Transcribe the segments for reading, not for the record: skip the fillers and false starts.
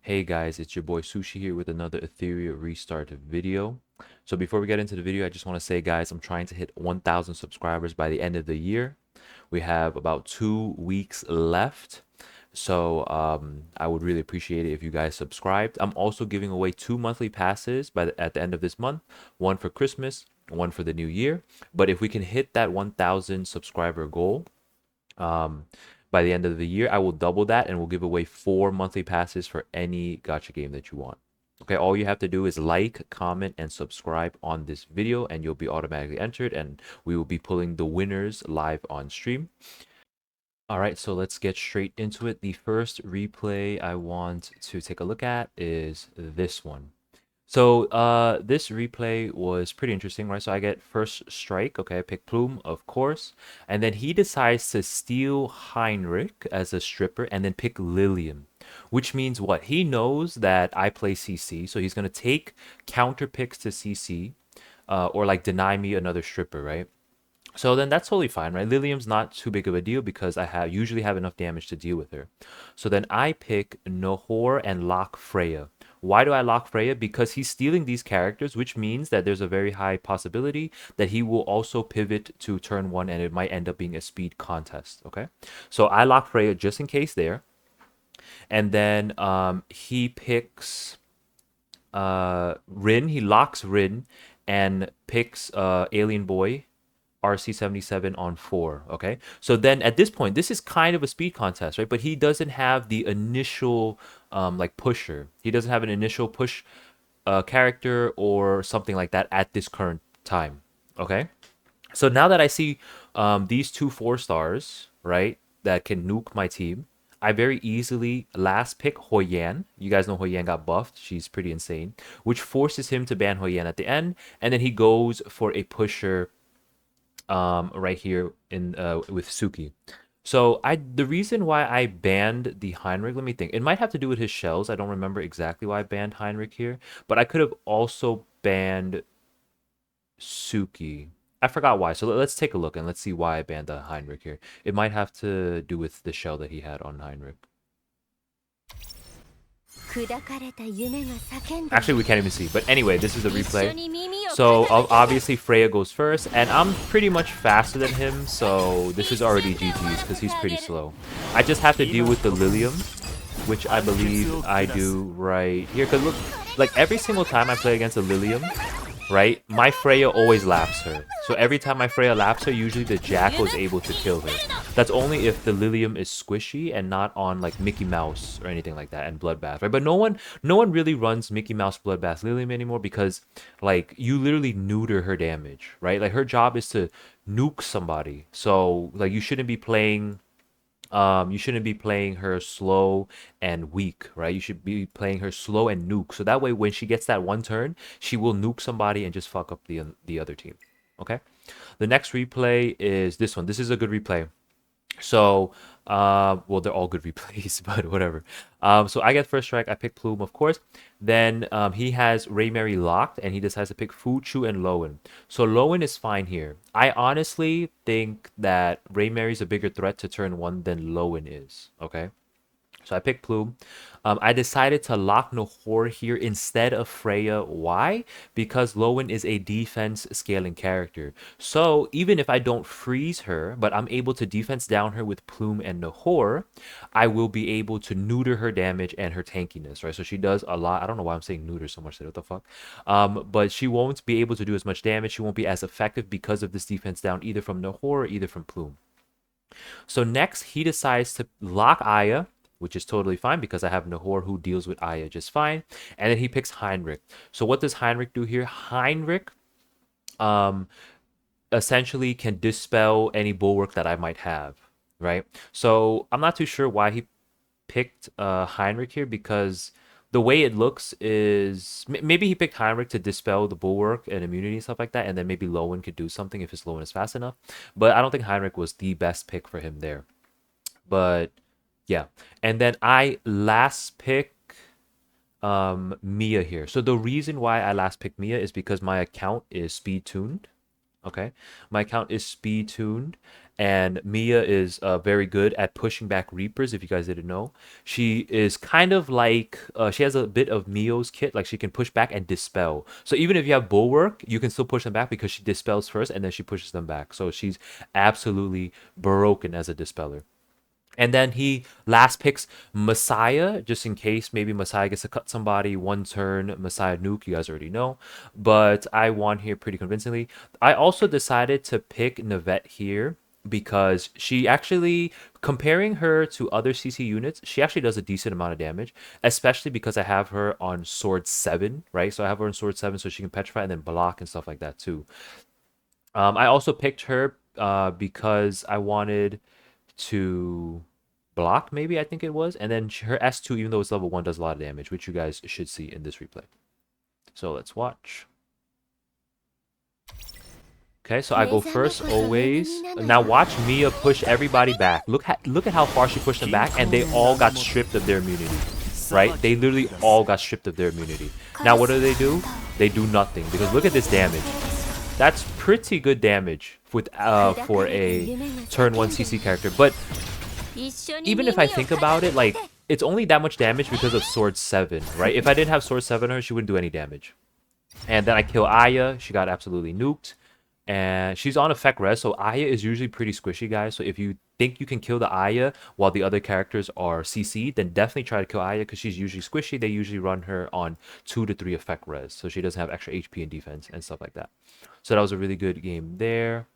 Hey guys, it's your boy Sushi here with another Etheria restart video. So before we get into the video, I just want to say, guys, I'm trying to hit 1,000 subscribers by the end of the year. We have about 2 weeks left. So I would really appreciate it if you guys subscribed. I'm also giving away 2 monthly passes at the end of this month, one for Christmas, one for the new year. But if we can hit that 1,000 subscriber goal, um, by the end of the year, I will double that and we'll give away 4 monthly passes for any gacha game that you want. Okay, all you have to do is like, comment, and subscribe on this video, and you'll be automatically entered, and we will be pulling the winners live on stream. All right, so let's get straight into it. The first replay I want to take a look at is this one. So this replay was pretty interesting, right? So I get first strike. Okay, I pick Plume, of course. And then he decides to steal Heinrich as a stripper and then pick Lilium, which means what? He knows that I play CC, so he's going to take counter picks to CC, or like deny me another stripper, right? So then that's totally fine, right? Lilium's not too big of a deal because I usually have enough damage to deal with her. So then I pick Nahor and lock Freya. Why do I lock Freya? Because he's stealing these characters, which means that there's a very high possibility that he will also pivot to turn one and it might end up being a speed contest, okay? So I lock Freya just in case there. And then he picks Rin. He locks Rin and picks Alien Boy RC77 on 4. Okay, so then at this point, this is kind of a speed contest, right? But he doesn't have the initial like pusher. He doesn't have an initial push character or something like that at this current time. Okay, so now that I see these two 4 stars, right, that can nuke my team, I very easily last pick Hoyan. You guys know Hoyan got buffed. She's pretty insane, which forces him to ban Hoyan at the end, and then he goes for a pusher right here in with Suki. So the reason why I banned the Heinrich, let me think. It might have to do with his shells. I don't remember exactly why I banned Heinrich here, but I could have also banned Suki. I forgot why. So let's take a look and let's see why I banned the Heinrich here. It might have to do with the shell that he had on Heinrich. Actually, we can't even see. But anyway, this is the replay. So obviously Freya goes first, and I'm pretty much faster than him, so this is already GG's because he's pretty slow. I just have to deal with the Lilium, which I believe I do right here. Because look, like every single time I play against a Lilium, right, my Freya always laps her. So every time my Freya laps her, usually the Jackal is able to kill her. That's only if the Lilium is squishy and not on like Mickey Mouse or anything like that and Bloodbath, right? But no one really runs Mickey Mouse Bloodbath Lilium anymore because like you literally neuter her damage, right? Like her job is to nuke somebody. So like you shouldn't be playing her slow and weak, right? You should be playing her slow and nuke. So that way when she gets that one turn, she will nuke somebody and just fuck up the other team. Okay? The next replay is this one. This is a good replay. So, well, they're all good replays, but whatever. So I get first strike. I pick Plume, of course. Then he has Ray Mary locked, and he decides to pick Fuchu and Lowen. So Lowen is fine here. I honestly think that Ray Mary's a bigger threat to turn one than Lowen is. Okay. So I picked Plume. I decided to lock Nahor here instead of Freya. Why? Because Lowen is a defense scaling character. So even if I don't freeze her, but I'm able to defense down her with Plume and Nahor, I will be able to neuter her damage and her tankiness, right? So she does a lot. I don't know why I'm saying neuter so much. What the fuck? But she won't be able to do as much damage. She won't be as effective because of this defense down either from Nahor or either from Plume. So next, he decides to lock Aya, which is totally fine because I have Nahor who deals with Aya just fine. And then he picks Heinrich. So what does Heinrich do here? Heinrich um, essentially can dispel any bulwark that I might have, right? So I'm not too sure why he picked Heinrich here because the way it looks is maybe he picked Heinrich to dispel the bulwark and immunity and stuff like that, and then maybe Lowen could do something if his Lowen is fast enough. But I don't think Heinrich was the best pick for him there. But yeah, and then I last pick Mia here. So the reason why I last picked Mia is because my account is speed tuned. Okay, my account is speed tuned, And Mia is very good at pushing back Reapers, if you guys didn't know. She is kind of like, she has a bit of Mio's kit, like she can push back and dispel. So even if you have Bulwark, you can still push them back because she dispels first and then she pushes them back. So she's absolutely broken as a dispeller. And then he last picks Messiah, just in case maybe Messiah gets to cut somebody one turn. Messiah nuke, you guys already know. But I won here pretty convincingly. I also decided to pick Navette here because she actually, comparing her to other CC units, she actually does a decent amount of damage, especially because I have her on sword 7, right? So I have her on sword 7 so she can petrify and then block and stuff like that too. I also picked her because I wanted to block, maybe I think it was. And then her S2, even though it's level 1, does a lot of damage, which you guys should see in this replay. So let's watch. Okay, so I go first always. Now watch Mia push everybody back. Look at how far she pushed them back, and they all got stripped of their immunity. Right? They literally all got stripped of their immunity. Now what do? They do nothing, because look at this damage. That's pretty good damage with for a turn 1 CC character. But even if I think about it, like, it's only that much damage because of sword 7, right? If I didn't have sword 7 on her, she wouldn't do any damage. And then I kill Aya. She got absolutely nuked. And she's on effect res, so Aya is usually pretty squishy, guys. So if you think you can kill the Aya while the other characters are CC, then definitely try to kill Aya because she's usually squishy. They usually run her on 2 to 3 effect res, so she doesn't have extra HP and defense and stuff like that. So that was a really good game there.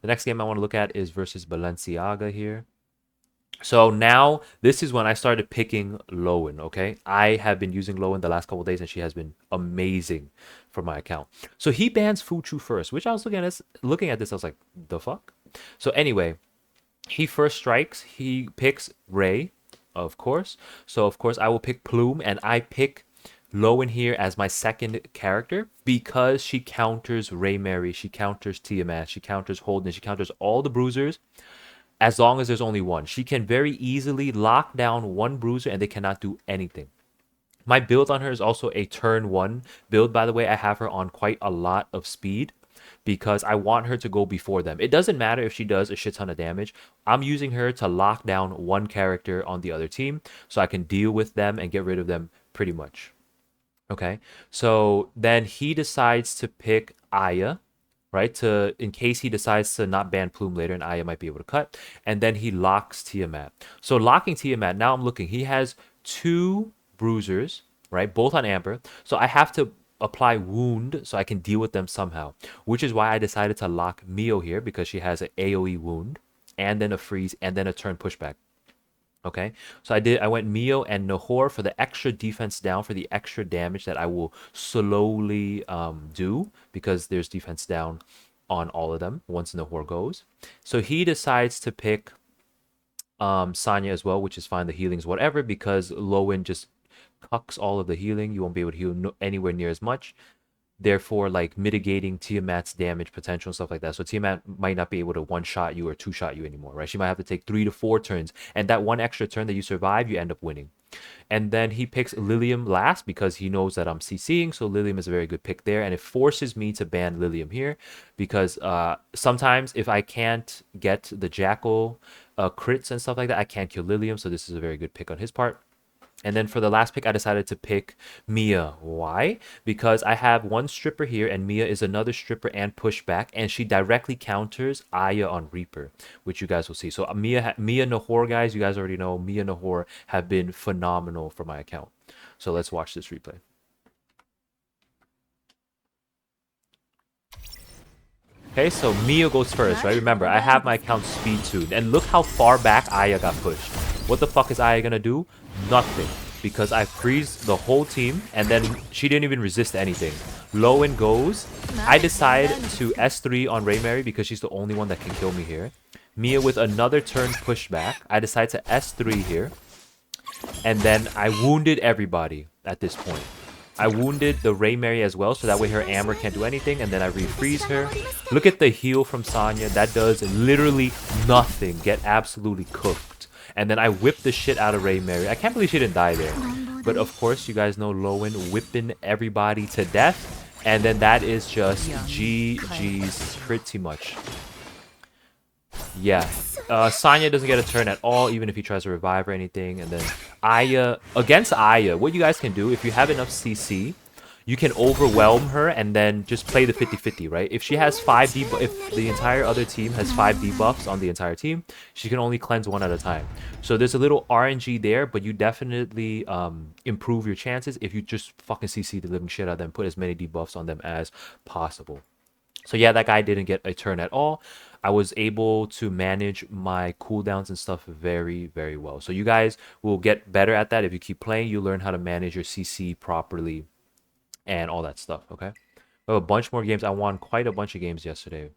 The next game I want to look at is versus Balenciaga here. So now this is when I started picking Lowen, okay? I have been using Lowen the last couple of days and she has been amazing for my account. So he bans Fuchu first, which I was looking at this, I was like, the fuck? So anyway, he first strikes, he picks Ray, of course. So of course I will pick Plume, and I pick Lowen here as my second character because she counters Ray Mary, she counters Tiamat, she counters Holden, she counters all the bruisers. As long as there's only one, she can very easily lock down one bruiser and they cannot do anything. My build on her is also a turn 1 build, by the way. I have her on quite a lot of speed because I want her to go before them. It doesn't matter if she does a shit ton of damage. I'm using her to lock down one character on the other team so I can deal with them and get rid of them pretty much. Okay, so then he decides to pick Aya, right? In case he decides to not ban Plume later and Aya might be able to cut. And then he locks Tiamat. So locking Tiamat, now I'm looking. He has 2 bruisers, right? Both on Amber. So I have to apply wound so I can deal with them somehow. Which is why I decided to lock Mio here because she has an AoE wound and then a freeze and then a turn pushback. Okay, so I went Mio and Nahor for the extra defense down, for the extra damage that I will slowly do because there's defense down on all of them once Nahor goes. So he decides to pick Sanya as well, which is fine. The healing's whatever because Lowen just cucks all of the healing. You won't be able to heal anywhere near as much, therefore like mitigating Tiamat's damage potential and stuff like that. So Tiamat might not be able to 1-shot you or 2-shot you anymore, right? She might have to take 3 to 4 turns, and that one extra turn that you survive, you end up winning. And then he picks Lilium last because he knows that I'm CCing, so Lilium is a very good pick there, and it forces me to ban Lilium here because sometimes if I can't get the Jackal crits and stuff like that, I can't kill Lilium, so this is a very good pick on his part. And then for the last pick, I decided to pick Mia. Why? Because I have one stripper here, and Mia is another stripper and pushback, and she directly counters Aya on Reaper, which you guys will see. So Mia Nahor, guys, you guys already know Mia Nahor have been phenomenal for my account. So let's watch this replay. Okay, so Mia goes first, right? Remember, I have my account speed tuned, and look how far back Aya got pushed. What the fuck is Aya gonna do? Nothing, because I freeze the whole team, and then she didn't even resist anything. Lowen goes. I decide to S3 on Ray Mary because she's the only one that can kill me here. Mia with another turn pushback. I decide to S3 here, and then I wounded everybody at this point. I wounded the Ray Mary as well, so that way her Amber can't do anything, and then I refreeze her. Look at the heal from Sanya. That does literally nothing. Get absolutely cooked. And then I whip the shit out of Ray Mary. I can't believe she didn't die there. But of course, you guys know Lowen whipping everybody to death. And then that is just GG's pretty much. Yeah. Sanya doesn't get a turn at all, even if he tries to revive or anything. And then Aya, against Aya, what you guys can do, if you have enough CC, you can overwhelm her and then just play the 50-50, right? If she has 5 debuffs, if the entire other team has 5 debuffs on the entire team, she can only cleanse one at a time. So there's a little RNG there, but you definitely improve your chances if you just fucking CC the living shit out of them, put as many debuffs on them as possible. So yeah, that guy didn't get a turn at all. I was able to manage my cooldowns and stuff very, very well. So you guys will get better at that if you keep playing. You learn how to manage your CC properly and all that stuff, okay? We have a bunch more games. I won quite a bunch of games yesterday.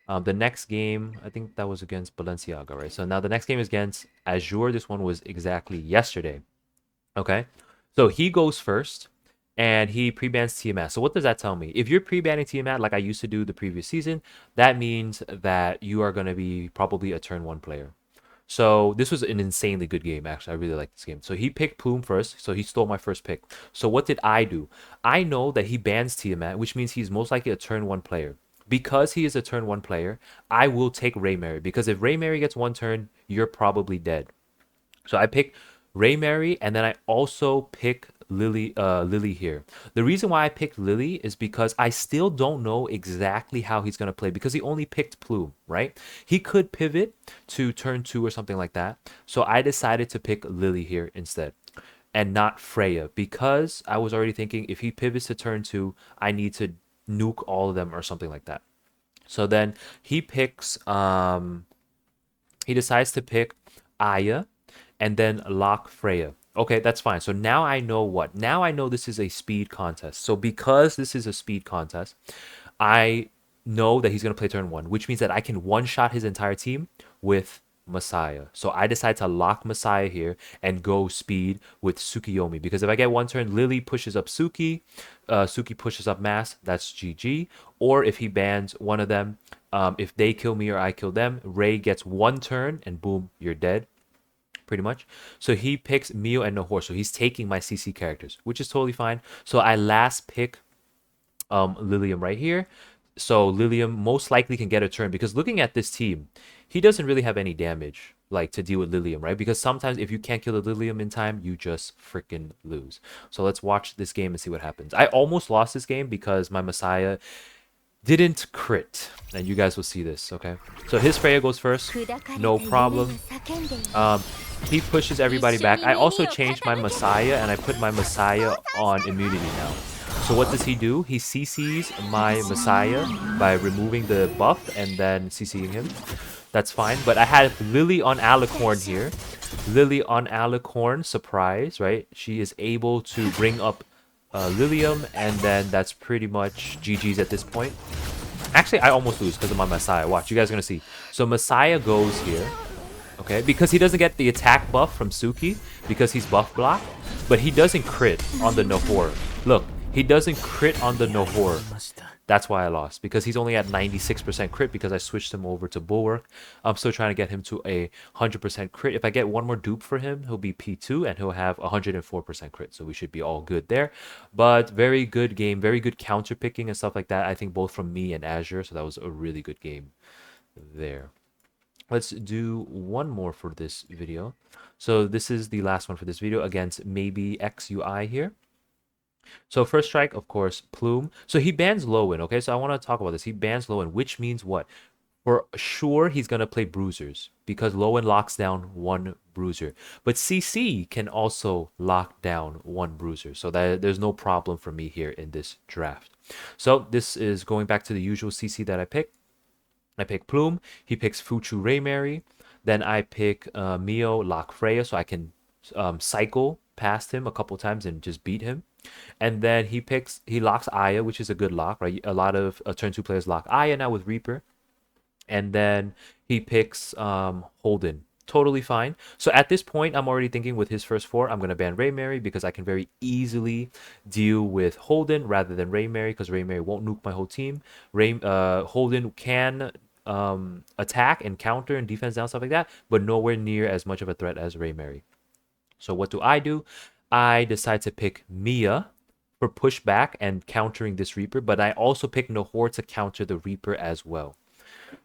The next game, I think that was against Balenciaga, right? So now the next game is against Azure. This one was exactly yesterday. Okay. So he goes first and he pre-bans Tiamat. So what does that tell me? If you're pre-banning Tiamat like I used to do the previous season, that means that you are going to be probably a turn 1 player. So this was an insanely good game, actually. I really like this game. So he picked Plume first, so he stole my first pick. So what did I do? I know that he bans Tiamat, which means he's most likely a turn 1 player. Because he is a turn 1 player, I will take Raymary. Because if Raymary gets 1 turn, you're probably dead. So I pick Raymary, and then I also pick Lily here. The reason why I picked Lily is because I still don't know exactly how he's gonna play because he only picked Plume, right? He could pivot to turn 2 or something like that. So I decided to pick Lily here instead and not Freya because I was already thinking if he pivots to turn 2, I need to nuke all of them or something like that. So then he decides to pick Aya and then lock Freya. Okay, that's fine. So now I know what? Now I know this is a speed contest. So because this is a speed contest, I know that he's going to play turn 1, which means that I can one-shot his entire team with Messiah. So I decide to lock Messiah here and go speed with Tsukiyomi. Because if I get 1 turn, Lily pushes up Suki, Suki pushes up Mass, that's GG. Or if he bans one of them, if they kill me or I kill them, Ray gets 1 turn and boom, you're dead pretty much. So he picks Mio and Nahor. So he's taking my CC characters, which is totally fine. So I last pick Lilium right here. So Lilium most likely can get a turn because looking at this team, he doesn't really have any damage like to deal with Lilium, right? Because sometimes if you can't kill the Lilium in time, you just freaking lose. So let's watch this game and see what happens. I almost lost this game because my Messiah didn't crit, and you guys will see this. Okay, so his Freya goes first, no problem. He pushes everybody back. I also changed my Messiah and I put my Messiah on immunity now. So what does he do? He CCs my Messiah by removing the buff and then CCing him. That's fine, but I had Lily on Alicorn here. Lily on Alicorn, surprise, right? She is able to bring up Lilium, and then that's pretty much GG's at this point. Actually, I almost lose because of my Messiah. Watch, you guys are going to see. So Messiah goes here, okay? Because he doesn't get the attack buff from Suki because he's buff blocked, but he doesn't crit on the Nahor. Look, he doesn't crit on the Nahor. That's why I lost, because he's only at 96% crit because I switched him over to Bulwark. I'm still trying to get him to a 100% crit. If I get one more dupe for him, he'll be P2 and he'll have 104% crit. So we should be all good there. But very good game, very good counter picking and stuff like that. I think both from me and Azure. So that was a really good game there. Let's do one more for this video. So this is the last one for this video against maybe XUI here. So first strike, of course, Plume. So he bans Lowen, okay? So I want to talk about this. He bans Lowen, which means what? For sure, he's going to play Bruisers because Lowen locks down 1 Bruiser. But CC can also lock down 1 Bruiser. So there's no problem for me here in this draft. So this is going back to the usual CC that I picked. I pick Plume. He picks Fuchu Raymary. Then I pick Mio lock Freya so I can cycle past him a couple times and just beat him. And then he locks Aya, which is a good lock, right? A lot of turn 2 players lock Aya now with Reaper. And then he picks Holden. Totally fine. So at this point, I'm already thinking with his first 4, I'm going to ban Raymary because I can very easily deal with Holden rather than Raymary because Raymary won't nuke my whole team. Holden can attack and counter and defense down, stuff like that, but nowhere near as much of a threat as Raymary. So what do? I decide to pick Mia for pushback and countering this Reaper, but I also pick Nahor to counter the Reaper as well.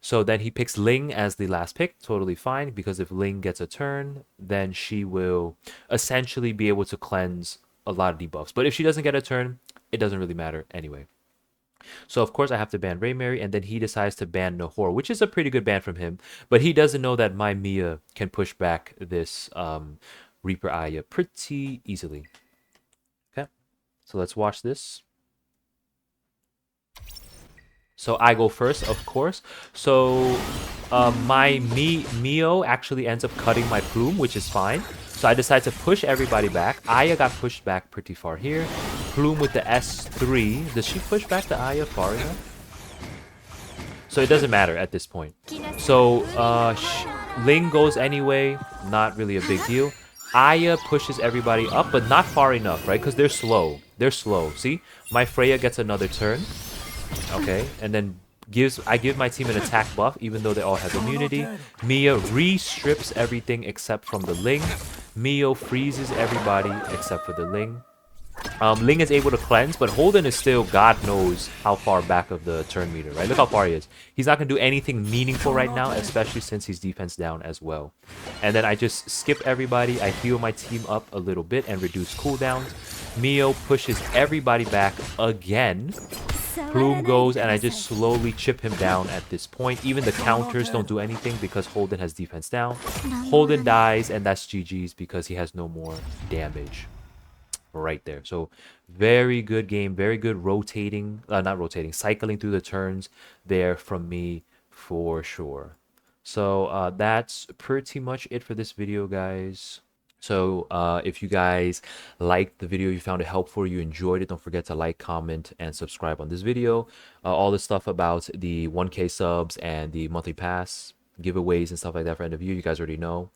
So then he picks Ling as the last pick. Totally fine, because if Ling gets a turn, then she will essentially be able to cleanse a lot of debuffs. But if she doesn't get a turn, it doesn't really matter anyway. So of course I have to ban Raymary, and then he decides to ban Nahor, which is a pretty good ban from him. But he doesn't know that my Mia can push back this Reaper Aya pretty easily. Okay, so let's watch this. So I go first, of course. So my Mio actually ends up cutting my Plume, which is fine. So I decide to push everybody back. Aya got pushed back pretty far here. Plume with the S3. Does she push back the Aya far enough? So it doesn't matter at this point. So Ling goes anyway. Not really a big deal. Aya pushes everybody up, but not far enough, right? Because they're slow. They're slow. See? My Freya gets another turn. Okay, and then I give my team an attack buff, even though they all have immunity. Mia re-strips everything except from the Ling. Mio freezes everybody except for the Ling. Ling is able to cleanse, but Holden is still God knows how far back of the turn meter, right? Look how far he is. He's not going to do anything meaningful right now, especially since he's defense down as well. And then I just skip everybody. I heal my team up a little bit and reduce cooldowns. Mio pushes everybody back again. Plume goes, and I just slowly chip him down at this point. Even the counters don't do anything because Holden has defense down. Holden dies, and that's GG's because he has no more damage. Right there. So very good game. Very good rotating. Not rotating. Cycling through the turns there from me for sure. So that's pretty much it for this video, guys. So if you guys liked the video, you found it helpful, you enjoyed it, don't forget to like, comment, and subscribe on this video. All the stuff about the 1K subs and the monthly pass giveaways and stuff like that for end of year, you guys already know.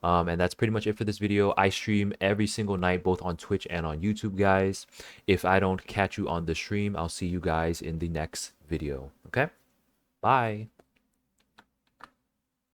And that's pretty much it for this video. I stream every single night, both on Twitch and on YouTube, guys. If I don't catch you on the stream, I'll see you guys in the next video. Okay? Bye.